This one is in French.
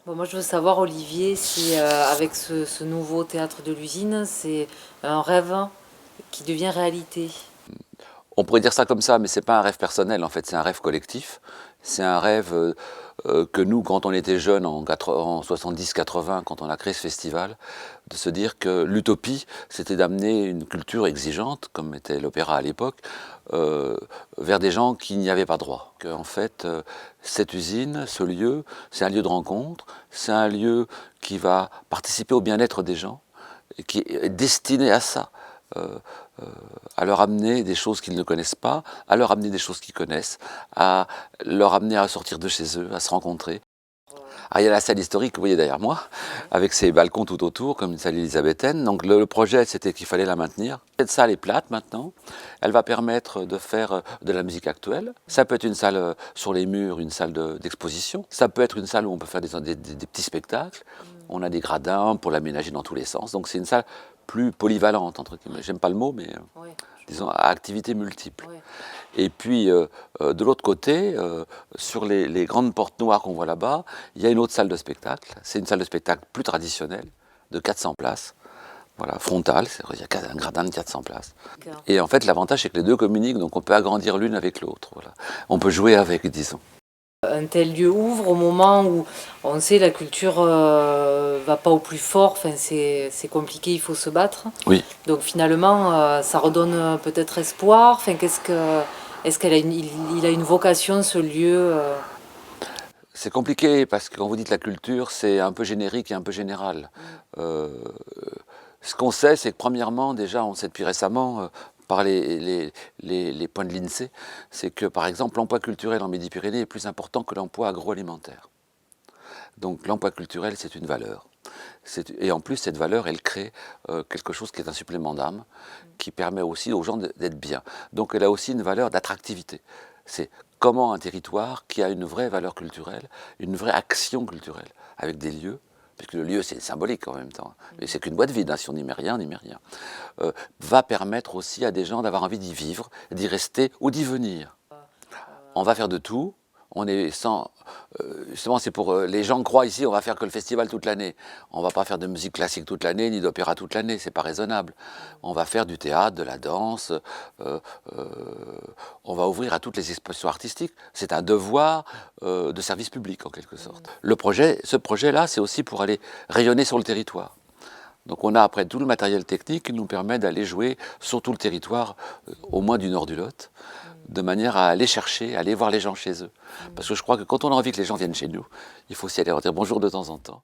Bon, moi, je veux savoir, Olivier, si avec ce nouveau théâtre de l'usine, c'est un rêve qui devient réalité. On pourrait dire ça comme ça, mais c'est pas un rêve personnel en fait, c'est un rêve collectif. C'est un rêve que nous, quand on était jeunes en 70-80, quand on a créé ce festival, de se dire que l'utopie, c'était d'amener une culture exigeante, comme était l'opéra à l'époque, euh, vers des gens qui n'y avaient pas droit. Que, en fait, cette usine, ce lieu, c'est un lieu de rencontre, c'est un lieu qui va participer au bien-être des gens, et qui est destiné à ça. Euh, à leur amener des choses qu'ils ne connaissent pas, à leur amener des choses qu'ils connaissent, à leur amener à sortir de chez eux, à se rencontrer. Alors, il y a la salle historique, vous voyez derrière moi, avec ses balcons tout autour, comme une salle élisabéthaine. Donc le projet, c'était qu'il fallait la maintenir. Cette salle est plate maintenant. Elle va permettre de faire de la musique actuelle. Ça peut être une salle sur les murs, une salle d'exposition. Ça peut être une salle où on peut faire des petits spectacles. On a des gradins pour l'aménager dans tous les sens. Donc c'est une salle plus polyvalente, entre guillemets. J'aime pas le mot, mais Oui, disons à activité multiple. oui. Et puis, de l'autre côté, sur les grandes portes noires qu'on voit là-bas, il y a une autre salle de spectacle. C'est une salle de spectacle plus traditionnelle, de 400 places. Voilà, frontale, il y a un gradin de 400 places. D'accord. Et en fait, l'avantage, c'est que les deux communiquent, donc on peut agrandir l'une avec l'autre. Voilà. On peut jouer avec, disons. Un tel lieu ouvre au moment où on sait la culture va pas au plus fort, enfin, c'est compliqué, il faut se battre. Oui, Donc finalement, ça redonne peut-être espoir. Enfin, est-ce il a une vocation, ce lieu c'est compliqué parce que quand vous dites la culture, c'est un peu générique et un peu général. Euh, Ce qu'on sait, c'est que premièrement, déjà, on sait depuis récemment, par les points de l'INSEE, c'est que par exemple l'emploi culturel en Midi-Pyrénées est plus important que l'emploi agroalimentaire. Donc l'emploi culturel, c'est une valeur. Et en plus, cette valeur, elle crée quelque chose qui est un supplément d'âme, qui permet aussi aux gens d'être bien. Donc elle a aussi une valeur d'attractivité. C'est comment un territoire qui a une vraie valeur culturelle, une vraie action culturelle, avec des lieux, puisque le lieu c'est symbolique en même temps, et c'est qu'une boîte vide, hein, si on n'y met rien, on n'y met rien, va permettre aussi à des gens d'avoir envie d'y vivre, d'y rester ou d'y venir. On va faire de tout. On est sans, justement, c'est pour les gens croient ici, on va faire que le festival toute l'année. On va pas faire de musique classique toute l'année, ni d'opéra toute l'année, c'est pas raisonnable. On va faire du théâtre, de la danse. Euh, euh, on va ouvrir à toutes les expressions artistiques. C'est un devoir de service public en quelque sorte. Ce projet-là, c'est aussi pour aller rayonner sur le territoire. Donc on a après tout le matériel technique qui nous permet d'aller jouer sur tout le territoire, au moins du nord du Lot, de manière à aller chercher, à aller voir les gens chez eux. Parce que je crois que quand on a envie que les gens viennent chez nous, il faut aussi aller leur dire bonjour de temps en temps.